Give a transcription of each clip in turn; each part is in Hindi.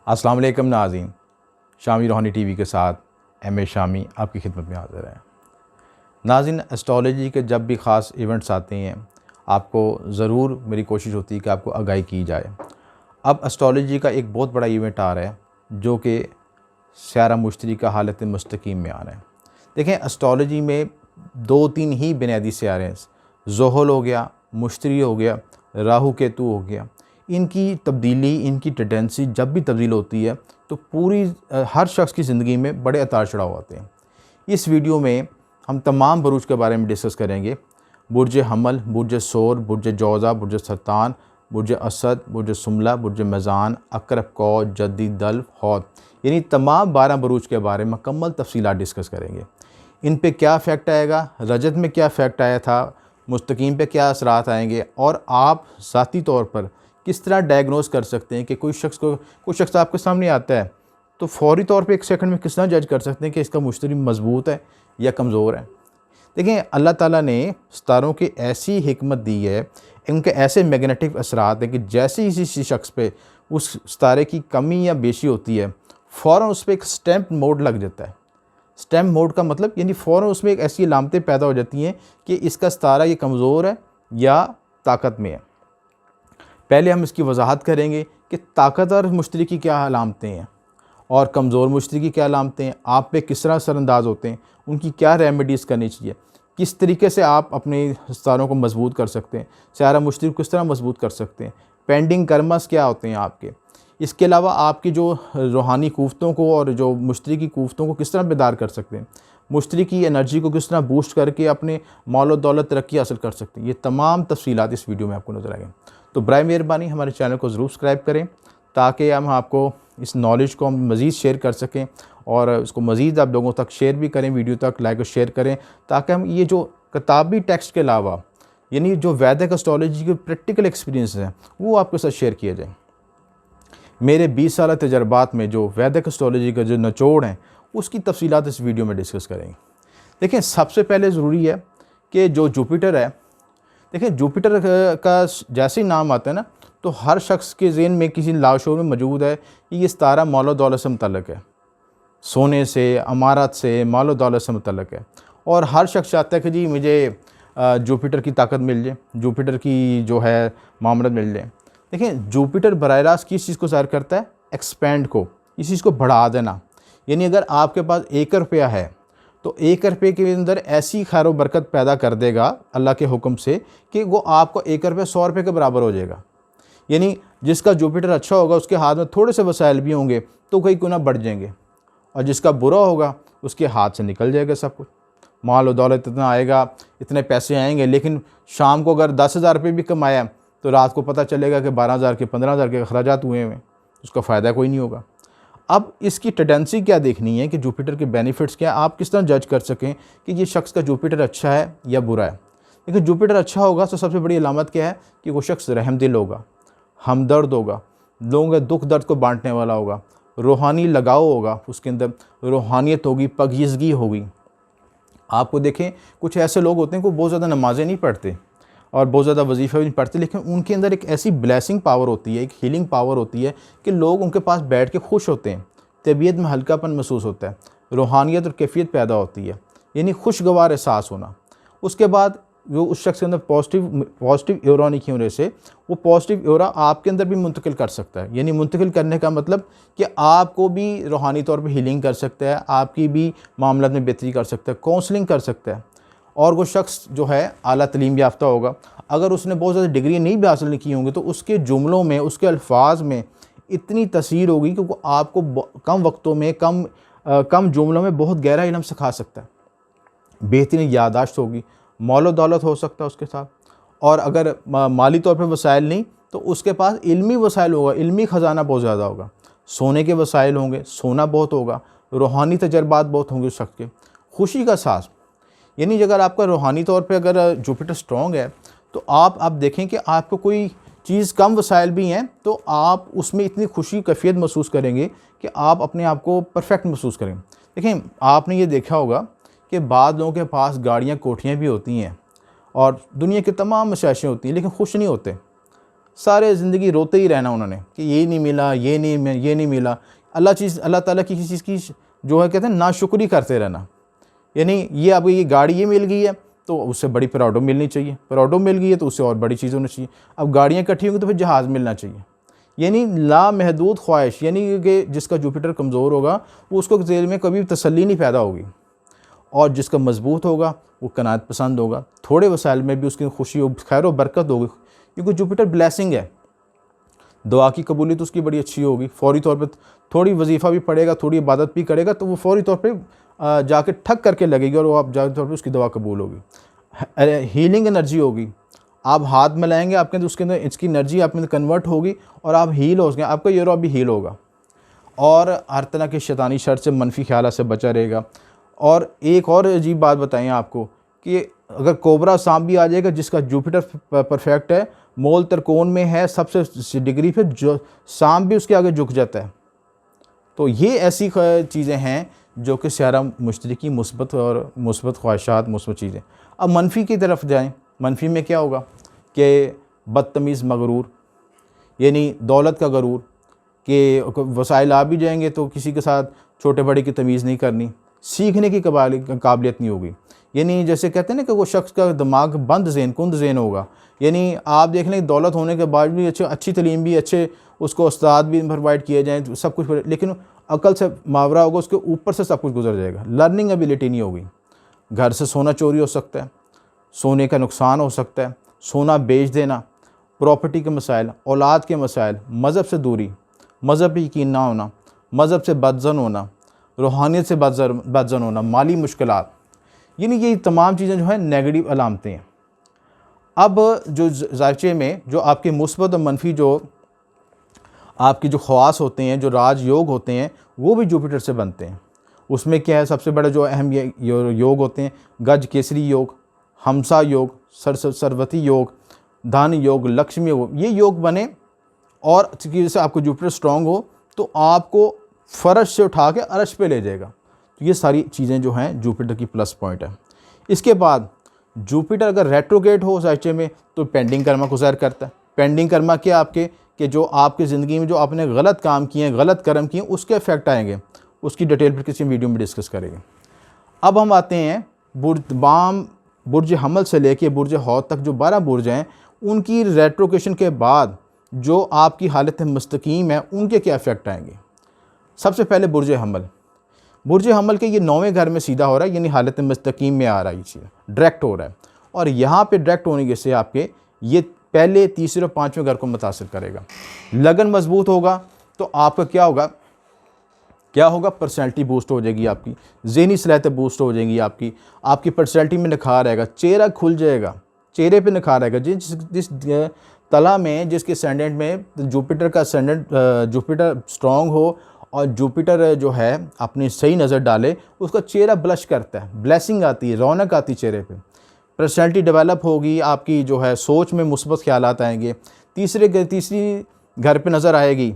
अस्सलाम वालेकुम नाज़रीन, शामी रूहानी टीवी के साथ एम शामी आपकी खिदमत में हाज़िर है। नाज़रीन, एस्ट्रोलॉजी के जब भी ख़ास इवेंट्स आते हैं आपको ज़रूर मेरी कोशिश होती है कि आपको आगाही की जाए। अब एस्ट्रोलॉजी का एक बहुत बड़ा इवेंट आ रहा है जो कि स्यारा मुश्तरी का हालत मुस्तकीम में आ रहा है। देखें, एस्ट्रोलॉजी में दो तीन ही बुनियादी स्यारे हैं, ज़ोहल हो गया, मुश्तरी हो गया, राहु केतु हो गया। इनकी तब्दीली, इनकी टेंडेंसी जब भी तब्दील होती है तो पूरी हर शख्स की ज़िंदगी में बड़े उतार चढ़ाव आते हैं। इस वीडियो में हम तमाम बुरूज के बारे में डिस्कस करेंगे। बुर्ज हमल, बुर्ज सोर, बुर्ज जौज़ा, बुर्ज सरतान, बुर्ज असद, बुर्ज सुमला, बुर्ज मेज़ान, अकरब कौ, जद्दी, दल्फ, हौद, यानी तमाम 12 बुरूज के बारे में मुकम्मल तफसीलात डिस्कस करेंगे। इन पे क्या इफ़ेक्ट आएगा, रजत में क्या इफ़ेक्ट आया था, मुस्तकीम पे क्या असरात आएंगे और आप ज़ाती तौर पर किस तरह डायग्नोज कर सकते हैं कि कोई शख्स आपके सामने आता है तो फौरी तौर पे एक सेकंड में किस तरह जज कर सकते हैं कि इसका मुश्तरी मजबूत है या कमज़ोर है। देखें, अल्लाह ताला ने सितारों की ऐसी हिकमत दी है, इनके ऐसे मैग्नेटिक असरात हैं कि जैसे ही किसी शख्स पे उस सितारे की कमी या बेशी होती है फ़ौरन उस पर एक स्टैम्प मोड लग जाता है। स्टैम्प मोड का मतलब यानी फ़ौरन उसमें एक ऐसी अलामतें पैदा हो जाती हैं कि इसका सितारा ये कमज़ोर है या ताकत में है। पहले हम इसकी वजाहत करेंगे कि ताकतवर मुश्तरी की क्या अलामतें हैं और कमज़ोर मुश्तरी की क्या अलामतें हैं, आप पे किस तरह असरअंदाज होते हैं, उनकी क्या रेमेडीज़ करनी चाहिए, किस तरीके से आप अपने सितारों को मजबूत कर सकते हैं, स्यारा मुश्तरी को किस तरह मजबूत कर सकते हैं, पेंडिंग कर्मस क्या होते हैं आपके। इसके अलावा आपकी जो रूहानी कुव्वतों को और जो मुश्तरी की कुव्वतों को किस तरह बेदार कर सकते हैं, मुश्तरी की एनर्जी को किस तरह बूस्ट करके अपने माल और दौलत तरक्की हासिल कर सकते हैं। ये तमाम तफसीलात इस वीडियो में आपको नज़र आएंगे। तो बराए मेहरबानी हमारे चैनल को ज़रूर सब्सक्राइब करें ताकि हम आपको इस नॉलेज को हम मज़ीद शेयर कर सकें और इसको मज़ीद आप लोगों तक शेयर भी करें, वीडियो तक लाइक और शेयर करें ताकि हम ये जो किताबी टेक्स्ट के अलावा यानी जो वैदिक एस्ट्रोलॉजी के प्रैक्टिकल एक्सपीरियंस हैं वो आपके साथ शेयर किए जाएँ। मेरे 20 साल तजर्बात में जो वैदिक एस्ट्रोलॉजी का जो निचोड़ हैं उसकी तफसीलात इस वीडियो में डिस्कस करेंगे। देखें, सबसे पहले ज़रूरी है कि जो जुपिटर है, देखें जुपिटर का जैसे ही नाम आता है ना तो हर शख्स के ज़हन में किसी लाशोर में मौजूद है कि ये सितारा माल और दौलत से मुतल्लिक़ है, सोने से, अमारत से, माल और दौलत से मुतल्लिक़ है। और हर शख्स चाहता है कि जी मुझे जुपिटर की ताकत मिल जाए, जुपिटर की जो है मामलत मिल जाए। देखें, जुपिटर बराह रास्त किस चीज़ को ज़ाहिर करता है, एक्सपेंड को, इस चीज़ को बढ़ा देना। यानी अगर आपके पास 1 रुपया है तो 1 रुपये के अंदर ऐसी खैर बरकत पैदा कर देगा अल्लाह के हुक्म से कि वो आपको 1 रुपया 100 रुपये के बराबर हो जाएगा। यानी जिसका जुपिटर अच्छा होगा उसके हाथ में थोड़े से वसाइल भी होंगे तो कई गुना बढ़ जाएंगे, और जिसका बुरा होगा उसके हाथ से निकल जाएगा सब कुछ। माल और दौलत इतना आएगा, इतने पैसे आएंगे, लेकिन शाम को अगर 10,000 रुपये भी कमाया तो रात को पता चलेगा कि 12,000 के 15,000 के अखराजात हुए हैं, उसका फ़ायदा कोई नहीं होगा। अब इसकी टेंडेंसी क्या देखनी है कि जुपिटर के बेनिफिट्स क्या, आप किस तरह जज कर सकें कि ये शख्स का जुपिटर अच्छा है या बुरा है। लेकिन जुपिटर अच्छा होगा तो सबसे बड़ी अलामत क्या है कि वो शख्स रहमदिल होगा, हमदर्द होगा, लोगों के दुख दर्द को बांटने वाला होगा, रूहानी लगाव होगा, उसके अंदर रूहानियत होगी, पगीज़गी होगी। आपको देखें, कुछ ऐसे लोग होते हैं को बहुत ज़्यादा नमाज़ें नहीं पढ़ते और बहुत ज़्यादा वजीफ़े भी नहीं पढ़ते, लेकिन उनके अंदर एक ऐसी ब्लेसिंग पावर होती है, एक हीलिंग पावर होती है कि लोग उनके पास बैठ के खुश होते हैं, तबीयत में हल्कापन महसूस होता है, रूहानियत और कैफियत पैदा होती है, यानी खुशगवार एहसास होना। उसके बाद जो उस शख्स के अंदर पॉजिटिव एरा नहीं की वजह से वो पॉजिटिव एरा आपके अंदर भी मुंतकिल कर सकता है। यानी मुंतकिल करने का मतलब कि आपको भी रूहानी तौर पर हीलिंग कर सकता है, आपकी भी मामला में बेहतरी कर सकता है, काउंसलिंग कर सकता है। और वो शख्स जो है आला तलीम याफ्ता होगा, अगर उसने बहुत ज़्यादा डिग्री नहीं भी हासिल की होंगी तो उसके जुमलों में, उसके अल्फाज में इतनी तसीर होगी कि वो आपको कम वक्तों में, कम जुमलों में बहुत गहरा इल्म सिखा सकता है। बेहतरीन यादाश्त होगी, माल और दौलत हो सकता है उसके साथ। और अगर माली तौर पर वसाइल नहीं तो उसके पास इल्मी वसाइल होगा, इल्मी ख़जाना बहुत ज़्यादा होगा, सोने के वसाइल होंगे, सोना बहुत होगा, रूहानी तजर्बात बहुत होंगे उस शख्स के, खुशी का सांस। यानी अगर आपका रूहानी तौर पे अगर जुपिटर स्ट्रॉन्ग है तो आप देखें कि आपको कोई चीज़ कम वसाइल भी हैं तो आप उसमें इतनी खुशी कैफियत महसूस करेंगे कि आप अपने आप को परफेक्ट महसूस करेंगे। देखें, आपने ये देखा होगा कि बाद लोगों के पास गाड़ियाँ, कोठियाँ भी होती हैं और दुनिया की तमाम मशाइशें होती हैं, लेकिन खुश नहीं होते। सारे ज़िंदगी रोते ही रहना उन्होंने कि ये नहीं मिला, ये नहीं मिला। अल्लाह ताला की किसी चीज़ की जो है कहते हैं नाशुक्री करते रहना। यानी ये आपको ये गाड़ी ये मिल गई है तो उससे बड़ी प्राउडो मिलनी चाहिए, प्राउडो मिल गई है तो उससे और बड़ी चीज़ होनी चाहिए। अब गाड़ियाँ इकट्ठी होंगी तो फिर जहाज़ मिलना चाहिए। यानी लामहदूद ख्वाहिश, यानी कि जिसका जुपिटर कमज़ोर होगा वो उसको जेल में कभी तसल्ली नहीं पैदा होगी, और जिसका मजबूत होगा वो कनात पसंद होगा, थोड़े वसाइल में भी उसकी खुशी हो, खैर व बरकत होगी, क्योंकि जुपिटर ब्लेसिंग है। दुआ की कबूलियत उसकी बड़ी अच्छी होगी, फौरी तौर पे थोड़ी वजीफ़ा भी पढ़ेगा, थोड़ी इबादत भी करेगा तो वो फौरी तौर पे जाके ठक करके लगेगी और वो आप जाके तौर पे उसकी दुआ कबूल होगी। हीलिंग एनर्जी होगी, आप हाथ मिलाएंगे आपके अंदर, उसके अंदर इसकी एनर्जी आप में कन्वर्ट होगी और आप हील हो गए, आपका यूरो भी हील होगा और हर तरह के शैतानी शर से, मनफी ख्याल से बचा रहेगा। और एक और अजीब बात बताएं आपको कि अगर कोबरा सांप भी आ जाएगा जिसका जुपिटर परफेक्ट है, मोल त्रिकोण में है सबसे डिग्री पे, जो सांप भी उसके आगे झुक जाता है। तो ये ऐसी चीज़ें हैं जो कि स्यारा मुश्तरी की मुस्बत और मुस्बत ख्वाहिशात, मुस्बत चीज़ें। अब मनफी की तरफ जाएं, मनफी में क्या होगा कि बदतमीज़ मगरूर, यानी दौलत का गरूर, कि वसाइल आ भी जाएंगे तो किसी के साथ छोटे बड़े की तमीज़ नहीं करनी, सीखने की काबिलियत नहीं होगी। यानी जैसे कहते हैं ना कि वो शख्स का दिमाग बंद ज़हन, कुंद ज़हन होगा। यानी आप देख लें दौलत होने के बाद भी अच्छी तलीम भी, अच्छे उसको उस्ताद भी प्रोवाइड किए जाएँ, सब कुछ, लेकिन अकल से मावरा होगा, उसके ऊपर से सब कुछ गुजर जाएगा, लर्निंग एबिलिटी नहीं होगी। घर से सोना चोरी हो सकता है, सोने का नुकसान हो सकता है, सोना बेच देना, प्रॉपर्टी के मसाइल, औलाद के मसाइल, मज़हब से दूरी, मज़हब पर यकीन ना होना, मज़हब से बदजन होना, रूहानियत से बदजन होना, माली मुश्किलात, यानी ये तमाम चीज़ें जो है नेगेटिव अलामतें हैं। अब जो ज़ायचे में जो आपके मुस्बत और मनफी जो आपकी जो ख़वास होते हैं, जो राजयोग होते हैं, वो भी जुपिटर से बनते हैं। उसमें क्या है, सबसे बड़ा जो अहम योग होते हैं, गज केसरी योग, हमसा योग, सरस्वती योग, धन योग, लक्ष्मी योग, ये योग बने और जैसे आपको जुपिटर स्ट्रॉन्ग हो तो आपको फर्श से उठा के अर्श पे ले जाएगा। तो ये सारी चीज़ें जो हैं जुपिटर की प्लस पॉइंट है। इसके बाद जुपिटर अगर रेट्रोगेट हो साइचे में तो पेंडिंग कर्मा को ज़ाहिर करता है। पेंडिंग कर्मा क्या आपके कि जो आपकी ज़िंदगी में जो आपने गलत काम किए हैं, गलत कर्म किए हैं, उसके इफेक्ट आएंगे, उसकी डिटेल पर किसी वीडियो में डिस्कस करेंगे। अब हम आते हैं बुर्ज हमल से लेके बुर्ज हौद तक जो 12 बुर्ज हैं, उनकी रेट्रोकेशन के बाद जो आपकी हालत मुस्तकीम है उनके क्या इफेक्ट आएंगे। सबसे पहले बुर्ज हमल के ये 9वें घर में सीधा हो रहा है, यानी हालत मुस्तकीम में आ रहा है, ये चीज़ डायरेक्ट हो रहा है, और यहाँ पे डायरेक्ट होने से आपके ये पहले, तीसरे और 5वें घर को मुतासिर करेगा। लगन मजबूत होगा तो आपका क्या होगा, पर्सनैलिटी बूस्ट हो जाएगी, आपकी ज़हनी सलाहियतें बूस्ट हो जाएंगी, आपकी पर्सनैलिटी में निखार आएगा, चेहरा खुल जाएगा, चेहरे पे निखार आएगा। जिस तला में, जिसके असेंडेंट में जुपिटर का असेंडेंट, जुपिटर स्ट्रॉन्ग हो और जुपिटर जो है अपनी सही नज़र डाले, उसका चेहरा ब्लश करता है, ब्लेसिंग आती है, रौनक आती है चेहरे पे, पर्सनैलिटी डेवलप होगी, आपकी जो है सोच में मुस्बत ख्यालात आएंगे। तीसरी घर पे नज़र आएगी,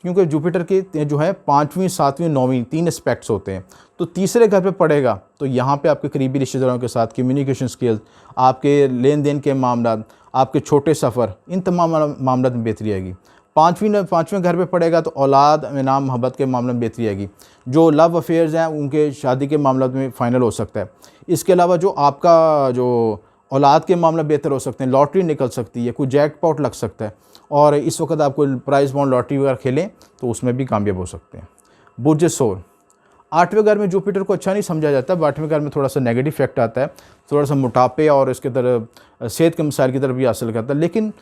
क्योंकि जुपिटर के जो है 5वीं, 7वीं, 9वीं 3 एस्पेक्ट्स होते हैं, तो तीसरे घर पे पड़ेगा तो यहाँ पे आपके करीबी रिश्तेदारों के साथ कम्युनिकेशन स्किल्स, आपके लेन देन के मामला, आपके छोटे सफ़र, इन तमाम मामलों में बेहतरी आएगी। 5वें घर पे पड़ेगा तो औलाद, इनाम, मोहब्बत के मामले में बेहतरी आएगी। जो लव अफेयर्स हैं उनके शादी के मामलों में फ़ाइनल हो सकता है। इसके अलावा जो आपका जो औलाद के मामले बेहतर हो सकते हैं, लॉटरी निकल सकती है, कोई जैकपॉट लग सकता है, और इस वक्त आपको प्राइस बॉन्ड लॉटरी वगैरह खेलें तो उसमें भी कामयाब हो सकते हैं। बुर्ज सोर 8वें घर में जुपिटर को अच्छा नहीं समझा जाता, 8वें घर में थोड़ा सा नेगेटिव इफेक्ट आता है, थोड़ा सा मोटापे और इसके तरफ सेहत के मसाइल की तरफ भी हासिल करता है, लेकिन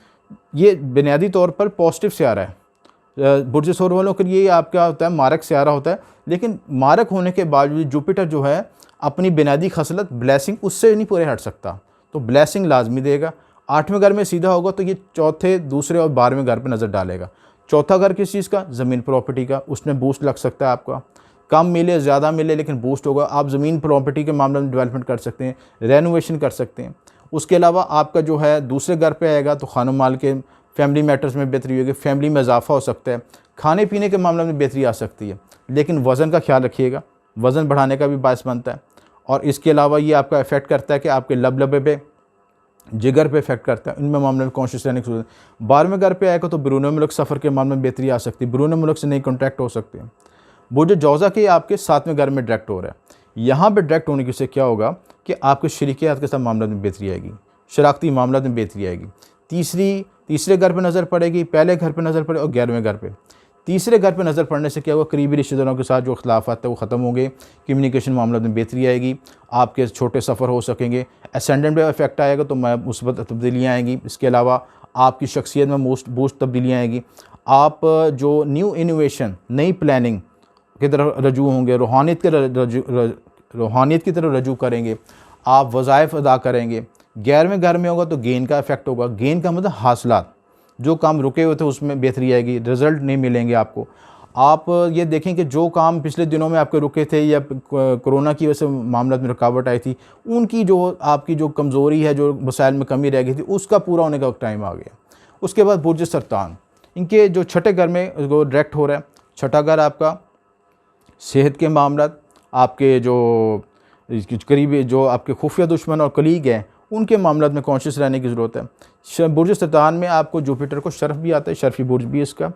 ये बुनियादी तौर पर पॉजिटिव सियारा है। बुर्ज सोर वालों के लिए आपका होता है मारक सियारा होता है, लेकिन मारक होने के बावजूद जुपिटर जो है अपनी बुनियादी खसलत ब्लेसिंग उससे नहीं पूरे हट सकता, तो ब्लेसिंग लाजमी देगा। 8वें घर में सीधा होगा तो ये चौथे, दूसरे और 12वें घर पर नज़र डालेगा। चौथा घर किस चीज़ का, ज़मीन प्रॉपर्टी का, उसमें बूस्ट लग सकता है आपका, कम मिले ज़्यादा मिले लेकिन बूस्ट होगा। आप ज़मीन प्रॉपर्टी के मामले में डेवलपमेंट कर सकते हैं, रेनोवेशन कर सकते हैं। उसके अलावा आपका जो है दूसरे घर पे आएगा तो खानो माल के फैमिली मैटर्स में बेहतरी होगी, फैमिली में इजाफा हो सकता है, खाने पीने के मामले में बेहतरी आ सकती है, लेकिन वज़न का ख्याल रखिएगा, वज़न बढ़ाने का भी बायस बनता है। और इसके अलावा ये आपका इफ़ेक्ट करता है कि आपके लबे पे जिगर पे इफेक्ट करता है, इनमें मामले में कॉन्शियस रहने की जरूरत है। 12वें घर पे आएगा तो बैरून मुल्क सफ़र के मामले में बेहतरी आ सकती है, बैरून मुल्क से नई कॉन्टैक्ट हो सकते हैं। बुर्ज जौज़ा के आपके 7वें घर में डायरेक्ट हो रहा है। यहाँ पे डायरेक्ट होने की से क्या होगा कि आपके शरीकियात के साथ मामला में बेहतरी आएगी, शराकती मामला में बेहतरी आएगी। तीसरे घर पे नज़र पड़ेगी, पहले घर पे नज़र पड़ेगी और 11वें घर पे। तीसरे घर पे नज़र पड़ने से क्या होगा, करीबी रिश्तेदारों के साथ जो अख्तिलाफ़ात है वो ख़त्म होंगे, कम्युनिकेशन मामला में बेहतरी आएगी, आपके छोटे सफ़र हो सकेंगे। असेंडेंट पे इफेक्ट आएगा तो मुस्बत तब्दीलियाँ आएंगी। इसके अलावा आपकी शख्सियत में बूस्ट तब्दीलियाँ आएगी। आप जो न्यू इनोवेशन, नई प्लानिंग की तरफ रजू होंगे, रूहानियत की तरफ रजू करेंगे, आप वज़ाइफ अदा करेंगे। 11वें घर में होगा तो गेन का इफेक्ट होगा। गेन का मतलब हासिलात, जो काम रुके हुए थे उसमें बेहतरी आएगी, रिज़ल्ट नहीं मिलेंगे आपको। आप ये देखें कि जो काम पिछले दिनों में आपके रुके थे या कोरोना की वजह से मामला में रुकावट आई थी, उनकी जो आपकी जो कमज़ोरी है, जो वसाइल में कमी रह गई थी, उसका पूरा होने का टाइम आ गया। उसके बाद बुर्ज सरतान, इनके जो छठे घर में वो डायरेक्ट हो रहा है। छठा घर आपका सेहत के मामला, आपके जो करीबी जो आपके खुफिया दुश्मन और कलीग हैं उनके मामला में कॉन्शियस रहने की ज़रूरत है। बुर्ज सरतान में आपको जुपिटर को शर्फ भी आता है, शर्फी बुर्ज भी इसका।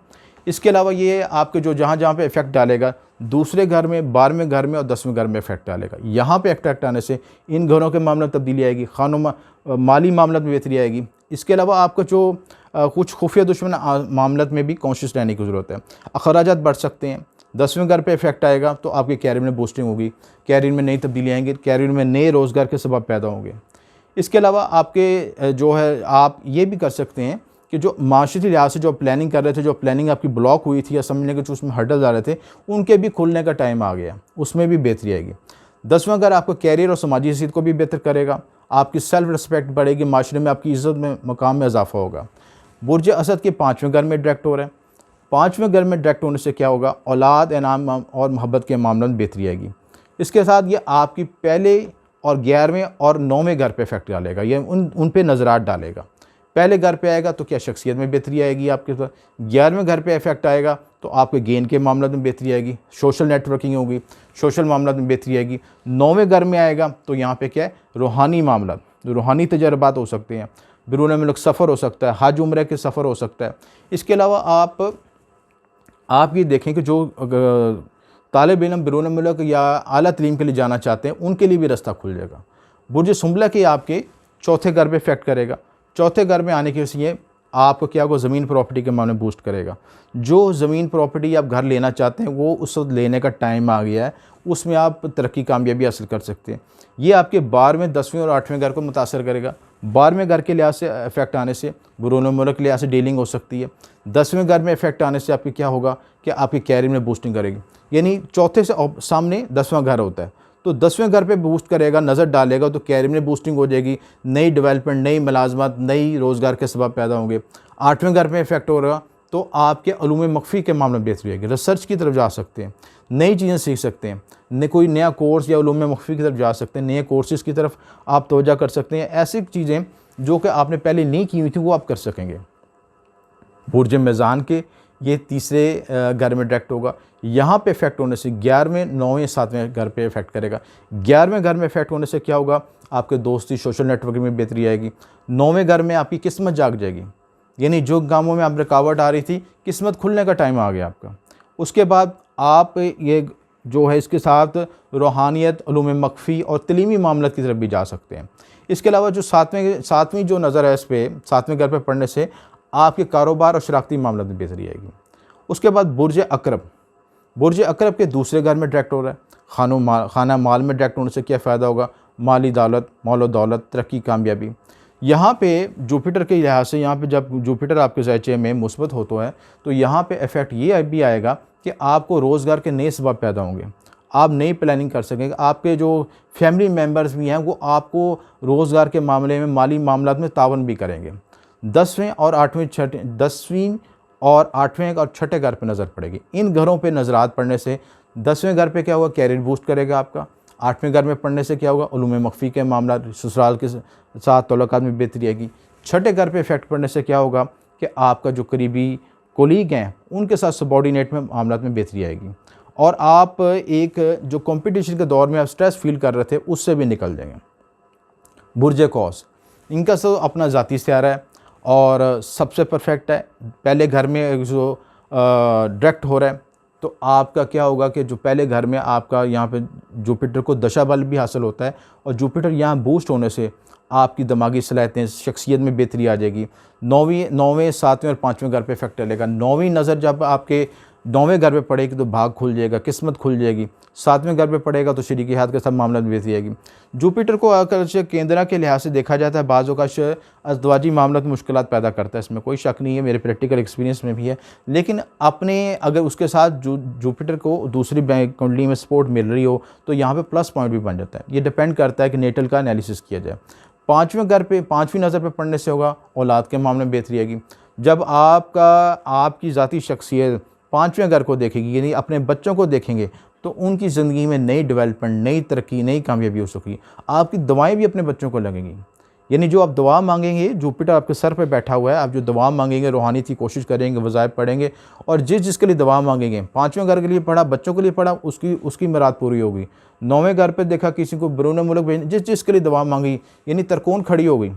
इसके अलावा ये आपके जो जहाँ पे इफेक्ट डालेगा, दूसरे घर में, 12वें घर में और 10वें घर में इफेक्ट डालेगा। यहाँ पे इफेक्ट आने से इन घरों के मामले में तब्दीली आएगी, माली मामला में बेहतरी आएगी। इसके अलावा आपका जो कुछ खुफिया दुश्मन मामलत में भी कॉन्शियस रहने की ज़रूरत है। अखराजात बढ़ सकते हैं। 10वें घर पे इफेक्ट आएगा तो आपके कैरियर में बूस्टिंग होगी, कैरियर में नई तब्दीली आएंगी, कैरियर में नए रोज़गार के सबब पैदा होंगे। इसके अलावा आपके जो है आप ये भी कर सकते हैं कि जो माशरती लिहाज से जो प्लानिंग कर रहे थे, जो प्लानिंग आपकी ब्लॉक हुई थी या समझने के जो उसमें हर्डल्स आ रहे थे, उनके भी खुलने का टाइम आ गया, उसमें भी बेहतरी आएगी। 10वां घर आपको कैरियर और समाजी हैसियत को भी बेहतर करेगा, आपकी सेल्फ रिस्पेक्ट बढ़ेगी, माशरे में आपकी इज़्ज़त में मकाम में इजाफा होगा। बुर्ज असद के 5वें घर में डायरेक्ट हो रहा है। 5वें घर में डायरेक्ट होने से क्या होगा, औलाद, इनाम और मोहब्बत के मामलों में बेहतरी आएगी। इसके साथ ये आपकी पहले और 11वें और 9वें घर पे इफेक्ट डालेगा, ये उन पे नज़रात डालेगा। पहले घर पे आएगा तो क्या शख्सियत में बेहतरी आएगी आपके पास, 11वें घर पे इफेक्ट आएगा तो आपके गेन के मामला में बेहतरी आएगी, सोशल नेटवर्किंग होगी, सोशल मामला में बेहतरी आएगी। 9वें घर में आएगा तो यहाँ पे क्या है, रूहानी मामला, रूहानी तजर्बात हो सकते हैं, बैरून मुल्क सफ़र हो सकता है, हज उम्र के सफ़र हो सकता है। इसके अलावा आप ये देखें कि जो तालिब इल्म बैरून मुल्क या आला तलीम के लिए जाना चाहते हैं उनके लिए भी रास्ता खुल जाएगा। बुर्ज सुंबला के आपके चौथे घर पे इफेक्ट करेगा। चौथे घर में आने की वजह से आपको क्या होगा, ज़मीन प्रॉपर्टी के मामले में बूस्ट करेगा। जो ज़मीन प्रॉपर्टी आप घर लेना चाहते हैं वो उस वक्त लेने का टाइम आ गया है, उसमें आप तरक्की कामयाबी हासिल कर सकते हैं। ये आपके 12वें, 10वें और 8वें घर को मुतासर करेगा। 12वें घर के लिहाज से इफेक्ट आने से बैरून मुल्क के लिहाज से डीलिंग हो सकती है। 10वें घर में इफेक्ट आने से आपकी क्या होगा कि आपके कैरियर में बूस्टिंग करेगी। यानी चौथे से सामने 10वां घर होता है, तो 10वें घर पे बूस्ट करेगा, नज़र डालेगा तो कैरियर में बूस्टिंग हो जाएगी, नई डेवलपमेंट, नई मुलाजमत, नई रोज़गार के सबब पैदा होंगे। 8वें घर में इफेक्ट हो रहा तो आपके उलूम मख्फी के मामले में बेहतरी होगी, रिसर्च की तरफ जा सकते हैं, नई चीज़ें सीख सकते हैं, न कोई नया कोर्स या उलूम मख्फी की तरफ जा सकते हैं, नए कोर्सेज़ की तरफ आप तवज्जो कर सकते हैं। ऐसी चीज़ें जो कि आपने पहले नहीं की हुई थी वो आप कर सकेंगे। बुर्ज मीज़ान के ये तीसरे घर में डायरेक्ट होगा। यहाँ पे इफेक्ट होने से 11वें, 9वें, 7वें घर पे इफेक्ट करेगा। 11वें घर में इफेक्ट होने से क्या होगा, आपके दोस्ती, सोशल नेटवर्किंग में बेहतरी आएगी। 9वें घर में आपकी किस्मत जाग जाएगी, यानी जो कामों में आप रुकावट आ रही थी, किस्मत खुलने का टाइम आ गया आपका। उसके बाद आप ये जो है इसके साथ रूहानियत, उलूम मख्फी और तलीमी मामलत की तरफ भी जा सकते हैं। इसके अलावा जो सातवीं जो नज़र है इस पर, 7वें घर पर पढ़ने से आपके कारोबार और शराकती मामला में बेहतरी आएगी। उसके बाद बुर्ज अकरब, बुर्ज अकरब के दूसरे घर में डायरेक्ट हो रहा है। खाना माल में डायरेक्ट होने से क्या फ़ायदा होगा, माली दौलत, मौल दौलत, तरक्की, कामयाबी। यहाँ पे जुपिटर के लिहाज से, यहाँ पे जब जुपिटर आपके ज़ैचे में मुस्बत होता है तो यहाँ पे इफ़ेक्ट ये भी आएगा कि आपको रोज़गार के नए सबब पैदा होंगे, आप नई प्लानिंग कर सकेंगे। आपके जो फैमिली मेम्बर्स भी हैं वो आपको रोज़गार के मामले में, माली मामलात में तावन भी करेंगे। 10वें और 8वें और छठे घर पे नज़र पड़ेगी। इन घरों पे नज़रात पड़ने से 10वें घर पे क्या होगा, कैरियर बूस्ट करेगा आपका। 8वें घर में पढ़ने से क्या होगा, उलूम मख्फी के मामला, ससुराल के साथ तल्लुकात में बेहतरी आएगी। छठे घर पे इफेक्ट पड़ने से क्या होगा कि आपका जो करीबी कोलीग हैं उनके साथ सबॉर्डिनेट में मामलात में बेहतरी आएगी, और आप एक जो कंपटीशन के दौर में आप स्ट्रेस फील कर रहे थे उससे भी निकल जाएंगे। बुर्ज कौस, इनका सब अपना ज़ाती सियारा है और सबसे परफेक्ट है। पहले घर में जो डायरेक्ट हो रहा है तो आपका क्या होगा कि जो पहले घर में आपका यहाँ पे जुपिटर को दशा बल भी हासिल होता है और जुपिटर यहाँ बूस्ट होने से आपकी दिमागी सलाहियतें, शख्सियत में बेहतरी आ जाएगी। नौवें 7वें और 5वें घर पे इफेक्ट डालेगा। 9वीं नज़र जब आपके 9वें घर पे पड़ेगी तो भाग खुल जाएगा, किस्मत खुल जाएगी। 7वें घर पे पड़ेगा तो शरीकी हाथ के सब मामला में बेहतरी आएगी। जुपिटर को अगर केंद्रा के लिहाज से देखा जाता है, बाज़ों का अज़दवाजी मामला में मुश्किलात पैदा करता है, इसमें कोई शक नहीं है, मेरे प्रैक्टिकल एक्सपीरियंस में भी है। लेकिन अपने अगर उसके साथ जुपिटर को दूसरी बैंक कुंडली में सपोर्ट मिल रही हो तो यहाँ पे प्लस पॉइंट भी बन जाता है। ये डिपेंड करता है कि नेटल का एनालिसिस किया जाए। 5वें घर पे 5वीं नज़र पे पढ़ने से होगा औलाद के मामले में बेहतरी आएगी। जब आपकी ज़ाती शख्सियत 5वें घर को देखेगी, यानी अपने बच्चों को देखेंगे, तो उनकी ज़िंदगी में नई डेवलपमेंट, नई तरक्की, नई कामयाबी हो सकेगी। आपकी दुआएं भी अपने बच्चों को लगेंगी, यानी जो आप दुआ मांगेंगे, जुपिटर आपके सर पे बैठा हुआ है, आप जो दुआ मांगेंगे रूहानी की कोशिश करेंगे, वज़ाइफ पढ़ेंगे और जिसके लिए दुआ मांगेंगे, 5वें घर के लिए पढ़ा, बच्चों के लिए पढ़ा, उसकी मुराद पूरी होगी। 9वें घर पे देखा किसी को बैरून मुल्क भेज, जिसके लिए दुआ मांगी, यानी तरकोन खड़ी हो गई,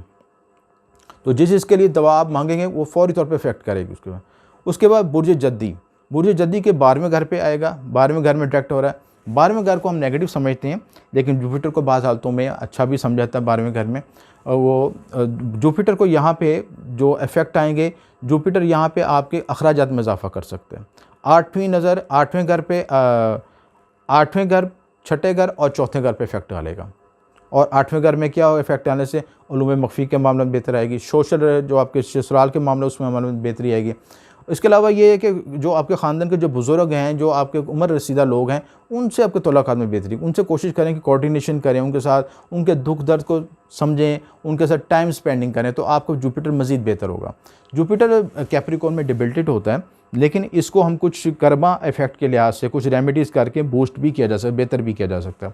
तो जिसके लिए दुआ आप मांगेंगे वो फौरी तौर पर इफेक्ट करेगी। उसके बाद बुर्ज जद्दी के 12वें घर पे आएगा। 12वें घर में डायरेक्ट हो रहा है। 12वें घर को हम नेगेटिव समझते हैं, लेकिन जुपिटर को बाज़ हालतों में अच्छा भी समझाता है 12वें घर में। वो जुपिटर को यहाँ पे जो इफ़ेक्ट आएंगे, जुपिटर यहाँ पे आपके अखराजात में इजाफा कर सकते हैं। 8वीं नज़र 8वें घर पे 8वें घर, 6ठे घर और 4थे घर पे इफेक्ट डालेगा। और 8वें घर में क्या हो, इफेक्ट आने से उलूम मख्फी के मामले में बेहतर आएगी। सोशल जो आपके ससुराल के मामले उसमें मामले में बेहतरी आएगी। इसके अलावा ये है कि जो आपके ख़ानदान के जो बुज़ुर्ग हैं, जो आपके उम्र रसीदा लोग हैं, उनसे आपके तल्लुकात में बेहतरी, उनसे कोशिश करें कि कोऑर्डिनेशन करें, उनके साथ उनके दुख दर्द को समझें, उनके साथ टाइम स्पेंडिंग करें, तो आपको जुपिटर मज़ीद बेहतर होगा। जुपिटर कैप्रिकॉर्न में डिबिलिटेट होता है, लेकिन इसको हम कुछ कर्मा इफ़ेक्ट के लिहाज से कुछ रेमेडीज़ करके बूस्ट भी किया जा सकता है, बेहतर भी किया जा सकता है।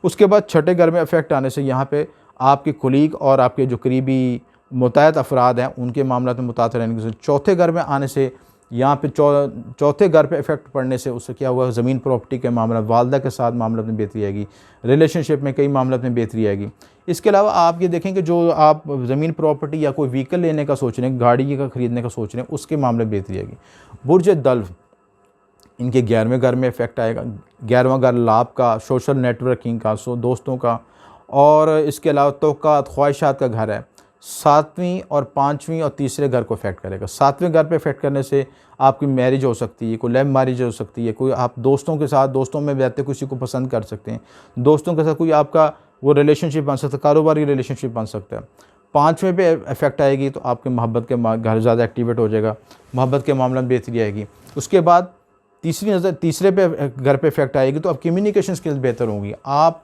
उसके बाद 6ठे घर में इफ़ेक्ट आने से यहाँ पे आपके कुलीग और आपके जो करीबी मुतहद अफराद हैं उनके मामला में मुतासर रहने से, 4थे घर में आने से यहाँ पे 4थे घर पे इफेक्ट पड़ने से उससे क्या हुआ, ज़मीन प्रॉपर्टी के मामला, वालदा के साथ मामला में बेहतरी आएगी, रिलेशनशिप में कई मामलों में बेहतरी आएगी। इसके अलावा आप ये देखें कि जो आप ज़मीन प्रॉपर्टी या कोई व्हीकल लेने का सोच रहे हैं, गाड़ी का ख़रीदने का सोच रहे हैं, उसके मामले में बेहतरी आएगी। बुर्ज दल्व इनके 11वें घर में इफेक्ट आएगा। 11वां घर लाभ का, सोशल नेटवर्किंग का, दोस्तों का, और इसके अलावा तोक़ात, ख्वाहिशात का घर है। 7वीं और 5वीं और तीसरे घर को इफेक्ट करेगा। 7वें घर पे इफेक्ट करने से आपकी मैरिज हो सकती है, कोई लव मैरिज हो सकती है, कोई आप दोस्तों के साथ, दोस्तों में रहते किसी को पसंद कर सकते हैं, दोस्तों के साथ कोई आपका वो रिलेशनशिप बन सकता है, कारोबारी रिलेशनशिप बन सकता है। 5वें पे इफेक्ट आएगी तो आपके मोहब्बत के घर ज़्यादा एक्टिवेट हो जाएगा, मोहब्बत के मामले में बेहतरी आएगी। उसके बाद तीसरे पे घर पे इफेक्ट आएगी तो आप कम्युनिकेशन स्किल्स बेहतर होंगी, आप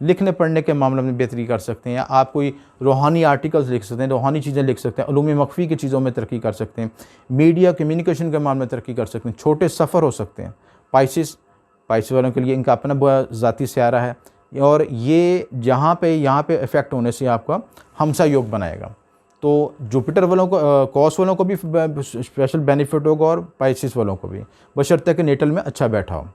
लिखने पढ़ने के मामले में बेहतरी कर सकते हैं, आप कोई रूहानी आर्टिकल्स लिख सकते हैं, रूहानी चीज़ें लिख सकते हैं, उलूम मख्फी की चीज़ों में तरक्की कर सकते हैं, मीडिया कम्युनिकेशन के मामले में तरक्की कर सकते हैं, छोटे सफ़र हो सकते हैं। पाइसिस वालों के लिए इनका अपना ज़ाती स्यारा है और ये यहाँ पे इफ़ेक्ट होने से आपका हमसा योग बनाएगा। तो जुपिटर वालों को, कॉस वालों को भी स्पेशल बेनिफिट होगा और पाइसिस वालों को भी, बशर्ते कि नेटल में अच्छा बैठा हो।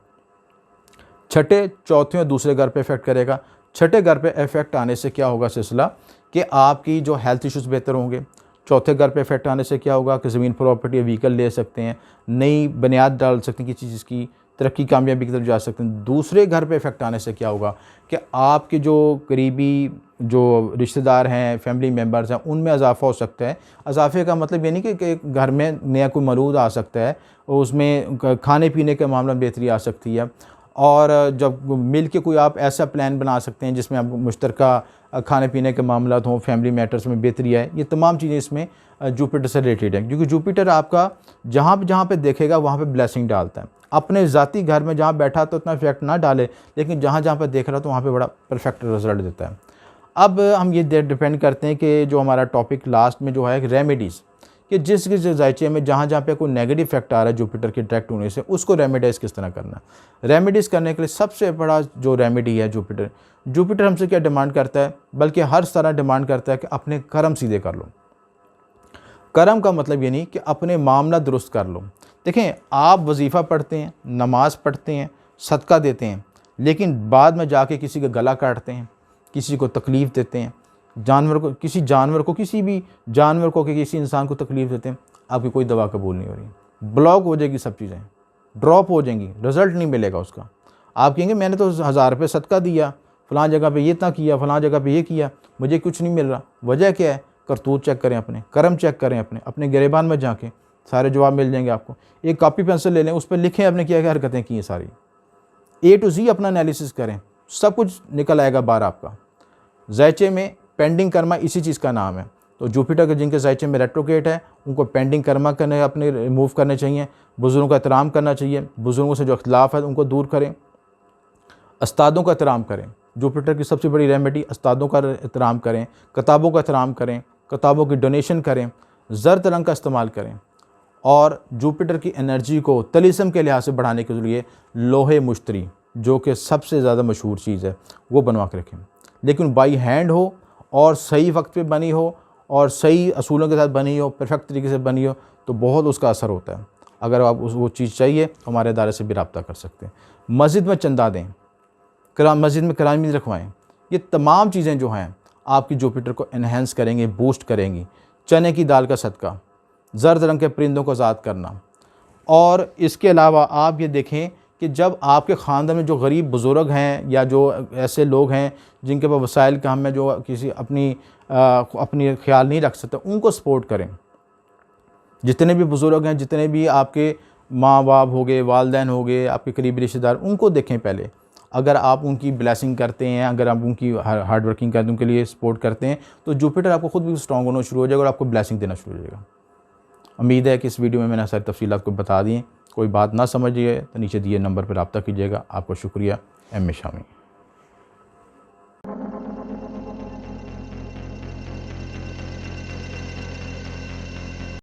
6ठे, 4थे और दूसरे घर पे इफेक्ट करेगा। 6ठे घर पे इफेक्ट आने से क्या होगा सिलसिला कि आपकी जो हेल्थ इश्यूज़ बेहतर होंगे। 4थे घर पे इफेक्ट आने से क्या होगा कि ज़मीन प्रॉपर्टी, व्हीकल ले सकते हैं, नई बुनियाद डाल सकते हैं, किसी चीज़ की तरक्की, कामयाबी की तरफ जा सकते हैं। दूसरे घर पे इफेक्ट आने से क्या होगा कि आपके जो करीबी जो रिश्तेदार हैं, फैमिली मेम्बर्स हैं, उनमें इजाफा हो सकता है। इजाफे का मतलब ये नहीं कि घर में नया कोई मरूद आ सकता है, उसमें खाने पीने के मामले में बेहतरी आ सकती है। और जब मिल के कोई आप ऐसा प्लान बना सकते हैं जिसमें आप मुश्तरका खाने पीने के मामला हों, फैमिली मैटर्स में बेहतरी आए, ये तमाम चीज़ें इसमें जुपिटर से रिलेटेड हैं। क्योंकि जुपिटर आपका जहाँ पे देखेगा वहाँ पे ब्लेसिंग डालता है। अपने ज़ाती घर में जहाँ बैठा तो उतना इफेक्ट ना डाले, लेकिन जहाँ पे देख रहा तो वहाँ पे बड़ा परफेक्ट रिजल्ट देता है। अब हम ये डिपेंड करते हैं कि जो हमारा टॉपिक लास्ट में जो है रेमेडीज़, कि जिस जायचे में जहाँ पे कोई नेगेटिव इफेक्ट आ रहा है जुपिटर के डायरेक्ट होने से, उसको रेमेडाइज़ किस तरह करना है। रेमेडीज़ करने के लिए सबसे बड़ा जो रेमेडी है जुपिटर हमसे क्या डिमांड करता है, बल्कि हर तरह डिमांड करता है कि अपने कर्म सीधे कर लो। कर्म का मतलब ये नहीं कि अपने मामला दुरुस्त कर लो। देखें, आप वजीफ़ा पढ़ते हैं, नमाज पढ़ते हैं, सदका देते हैं, लेकिन बाद में जाके किसी का गला काटते हैं, किसी को तकलीफ़ देते हैं, जानवर को, किसी जानवर को, किसी भी जानवर को, किसी इंसान को तकलीफ़ देते हैं, आपकी कोई दवा कबूल नहीं हो रही, ब्लॉक हो जाएगी, सब चीज़ें ड्रॉप हो जाएंगी, रिज़ल्ट नहीं मिलेगा उसका। आप कहेंगे मैंने तो 1000 रुपये सदका दिया, फ़लाँ जगह पे ये इतना किया, फ़लाँ जगह पे ये किया, मुझे कुछ नहीं मिल रहा। वजह क्या है? करतूत चेक करें, अपने कर्म चेक करें, अपने गिरेबान में जाके सारे जवाब मिल जाएंगे आपको। एक कॉपी पेंसिल ले लें, उस पर लिखें आपने क्या क्या हरकतें की हैं सारी, A to Z अपना एनालिसिस करें, सब कुछ निकल आएगा बाहर आपका। ज़ायचे में पेंडिंग कर्मा इसी चीज़ का नाम है। तो जुपिटर के जिनके ज़ायचे में रेट्रोगेट है, उनको पेंडिंग कर्मा करने, अपने रिमूव करने चाहिए। बुज़ुर्गों का एहतराम करना चाहिए, बुज़ुर्गों से जो अख्तिलाफ़ है उनको दूर करें। उस्तादों का एहतराम करें, जुपिटर की सबसे बड़ी रेमेडी उस्तादों का एहतराम करें, किताबों का एहतराम करें, किताबों की डोनेशन करें, ज़र्द रंग का इस्तेमाल करें। और जुपिटर की एनर्जी को तलिस्म के लिहाज से बढ़ाने के लिए लोहे मुश्तरी, जो कि सबसे ज़्यादा मशहूर चीज़ है, वो बनवा के रखें। लेकिन बाई हैंड हो और सही वक्त पे बनी हो और सही असूलों के साथ बनी हो, परफेक्ट तरीके से बनी हो, तो बहुत उसका असर होता है। अगर आप वो चीज़ चाहिए तो हमारे इदारे से भी रब्ता कर सकते हैं। मस्जिद में चंदा दें, मस्जिद में करामीज़ रखवाएँ। ये तमाम चीज़ें जो हैं आपकी जुपिटर को इन्हेंस करेंगे, बूस्ट करेंगी। चने की दाल का सदका, ज़र्द रंग के परिंदों को आज़ाद करना। और इसके अलावा आप ये देखें कि जब आपके ख़ानदान में जो गरीब बुज़ुर्ग हैं या जो ऐसे लोग हैं जिनके पास वसाइल कम है, जो किसी अपनी ख्याल नहीं रख सकते, उनको सपोर्ट करें। जितने भी बुज़ुर्ग हैं, जितने भी आपके माँ बाप हो गए, वालदैन हो गए, आपके करीबी रिश्तेदार, उनको देखें पहले। अगर आप उनकी ब्लेसिंग करते हैं, अगर आप उनकी हार्ड वर्किंग करते हैं, उनके लिए सपोर्ट करते हैं, तो जुपिटर आपको खुद भी स्ट्रॉन्ग होना शुरू हो जाएगा और आपको ब्लेसिंग देना शुरू हो जाएगा। उम्मीद है कि इस वीडियो में मैंने सारी तफसीलात को बता दी। कोई बात ना समझिए तो नीचे दिए नंबर पर रब्ता कीजिएगा। आपको शुक्रिया। M A Shami.